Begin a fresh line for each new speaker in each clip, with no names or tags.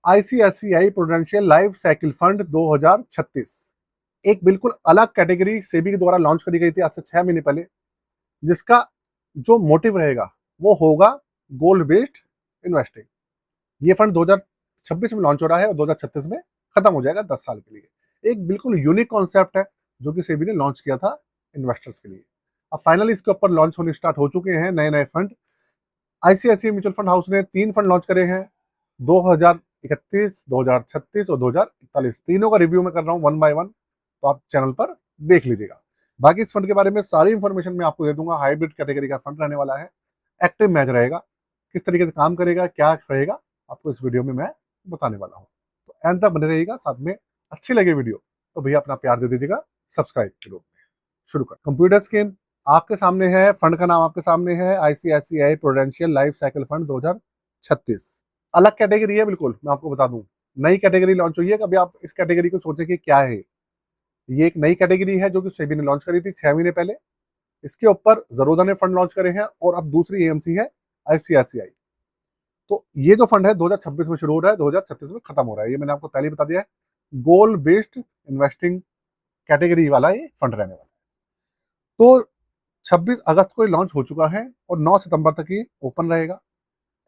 ICICI prudential life cycle fund 2036 एक बिल्कुल अलग कैटेगरी सेबी के द्वारा लॉन्च करी गई थी आज से 6 महीने पहले, जिसका जो मोटिव रहेगा वो होगा गोल्ड बेस्ड इन्वेस्टिंग। ये फंड 2026 में लॉन्च हो रहा है और 2036 में खत्म हो जाएगा 10 साल के लिए। एक बिल्कुल यूनिक कॉन्सेप्ट है जो कि सेबी ने लॉन्च किया था इन्वेस्टर्स के लिए। अब फाइनली इसके ऊपर लॉन्च होने स्टार्ट हो चुके हैं नए नए fund. ICICI mutual fund house ने 3 फंड लॉन्च करे हैं, 2031, 2036 और 2041। तीनों का रिव्यू मैं कर रहा हूँ वन बाय वन, तो आप चैनल पर देख लीजिएगा। बाकी इस फंड के बारे में सारी इंफॉर्मेशन मैं आपको दे दूंगा। हाइब्रिड कैटेगरी का फंड रहने वाला है, एक्टिव मैच रहेगा, किस तरीके से काम करेगा, क्या रहेगा, आपको इस वीडियो में मैं बताने वाला हूँ। तो एंड तक बने रहिएगा। साथ में अच्छी लगे वीडियो तो भैया अपना प्यार दे दीजिएगा सब्सक्राइब के रूप में। शुरू कर। कंप्यूटर स्क्रीन आपके सामने है, फंड का नाम आपके सामने है, ICICI prudential life cycle fund 2036। अलग कैटेगरी है बिल्कुल, मैं आपको बता दूं। नई कैटेगरी लॉन्च हुई है। कभी आप इस कैटेगरी को सोचे कि क्या है, ये एक नई कैटेगरी है जो कि सेबी ने लॉन्च करी थी 6 महीने पहले। इसके ऊपर जरोधा ने फंड लॉन्च करे हैं और अब दूसरी एएमसी है आईसीआईसीआई। तो ये जो फंड है 2026 में शुरू हो रहा है, 2036 में खत्म हो रहा है। ये मैंने आपको पहले ही बता दिया है। गोल बेस्ड इन्वेस्टिंग कैटेगरी वाला ये फंड रहने वाला है। तो 26 अगस्त को ये लॉन्च हो चुका है और 9 सितंबर तक ये ओपन रहेगा।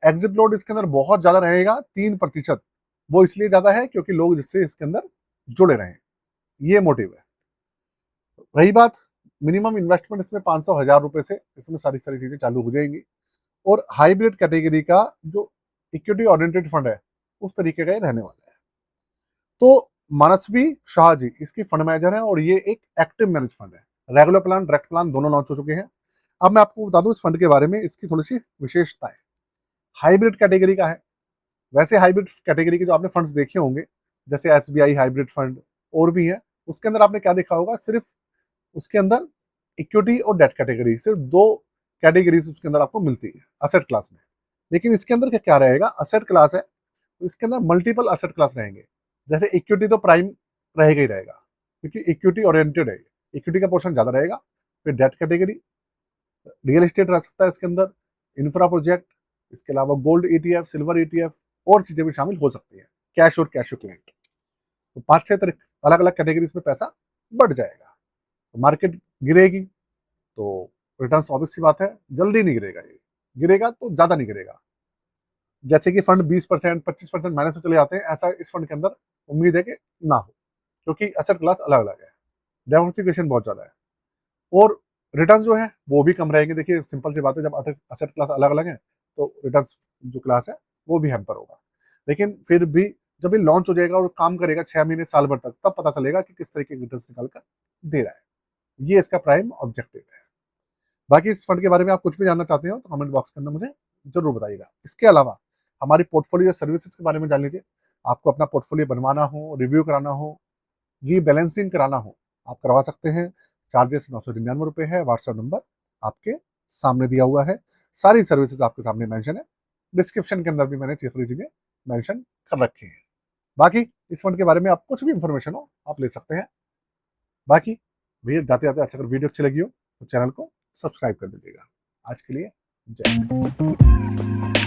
एग्जिट लोड इसके अंदर बहुत ज्यादा रहेगा, 3%। वो इसलिए ज्यादा है क्योंकि लोग जिससे इसके अंदर जुड़े रहे, ये मोटिव है। रही बात मिनिमम इन्वेस्टमेंट, इसमें 500,000 रुपए से इसमें सारी सारी चीजें चालू हो जाएंगी। और हाइब्रिड कैटेगरी का जो इक्विटी ओरिएंटेड फंड है उस तरीके का ये रहने वाला है। तो मनस्वी शाह जी इसकी फंड मैनेजर है और ये एक एक्टिव मैनेज फंड है। रेगुलर प्लान, डायरेक्ट प्लान दोनों लॉन्च हो चुके हैं। अब मैं आपको बता दूं इस फंड के बारे में, इसकी थोड़ी सी विशेषता है। हाइब्रिड कैटेगरी का है। वैसे हाइब्रिड कैटेगरी के जो आपने फंड्स देखे होंगे, जैसे एसबीआई हाइब्रिड फंड और भी है, उसके अंदर आपने क्या देखा होगा, सिर्फ उसके अंदर इक्विटी और डेट कैटेगरी, सिर्फ दो कैटेगरीज उसके अंदर आपको मिलती है असेट क्लास में। लेकिन इसके अंदर क्या क्या रहेगा, असेट क्लास है तो इसके अंदर मल्टीपल असेट क्लास रहेंगे। जैसे इक्विटी तो प्राइम रहेगा ही रहेगा क्योंकि इक्विटी ओरिएंटेड है, इक्विटी का पोर्शन ज्यादा रहेगा। फिर डेट कैटेगरी, रियल एस्टेट रह सकता है इसके अंदर, इंफ्रा प्रोजेक्ट, इसके अलावा गोल्ड ईटीएफ, सिल्वर ईटीएफ और चीजें भी शामिल हो सकती है, कैश और कैश इक्विवेलेंट। तो 5-6 तरह अलग अलग कैटेगरीज में पैसा बढ़ जाएगा। तो मार्केट गिरेगी तो रिटर्न ऑब्वियस सी बात है जल्दी नहीं गिरेगा, ये गिरेगा तो ज्यादा नहीं गिरेगा। जैसे कि फंड 20% 25% माइनस में चले जाते हैं, ऐसा इस फंड के अंदर उम्मीद है कि ना हो, क्योंकि एसेट क्लास अलग अलग है, डाइवर्सिफिकेशन बहुत ज्यादा है और रिटर्न जो है वो भी कम रहेंगे। देखिए सिंपल सी बात है, जब एसेट क्लास अलग अलग है तो रिटर्न जो क्लास है वो भी हैम्पर होगा। लेकिन फिर भी जब ये लॉन्च हो जाएगा और काम करेगा 6 महीने साल भर तक, तब पता चलेगा कि किस तरीके के रिटर्न निकाल कर दे रहा है। ये इसका प्राइम ऑब्जेक्टिव है। बाकी इस फंड के बारे में आप कुछ भी जानना चाहते हो तो कमेंट बॉक्स के अंदर मुझे जरूर बताइएगा। इसके अलावा हमारी पोर्टफोलियो सर्विसेज के बारे में जान लीजिए। आपको अपना पोर्टफोलियो बनवाना हो, रिव्यू कराना हो, रीबैलेंसिंग कराना हो, आप करवा सकते हैं। चार्जेस 999 रुपये है। व्हाट्सएप नंबर आपके सामने दिया हुआ है। सारी सर्विसेज आपके सामने मेंशन है। डिस्क्रिप्शन के अंदर भी मैंने सारी चीजें मेंशन कर रखी हैं। बाकी इस फंड के बारे में आप कुछ भी इंफॉर्मेशन हो आप ले सकते हैं। बाकी भैया जाते जाते अच्छा, अगर वीडियो अच्छी लगी हो तो चैनल को सब्सक्राइब कर दीजिएगा। आज के लिए जय हिंद।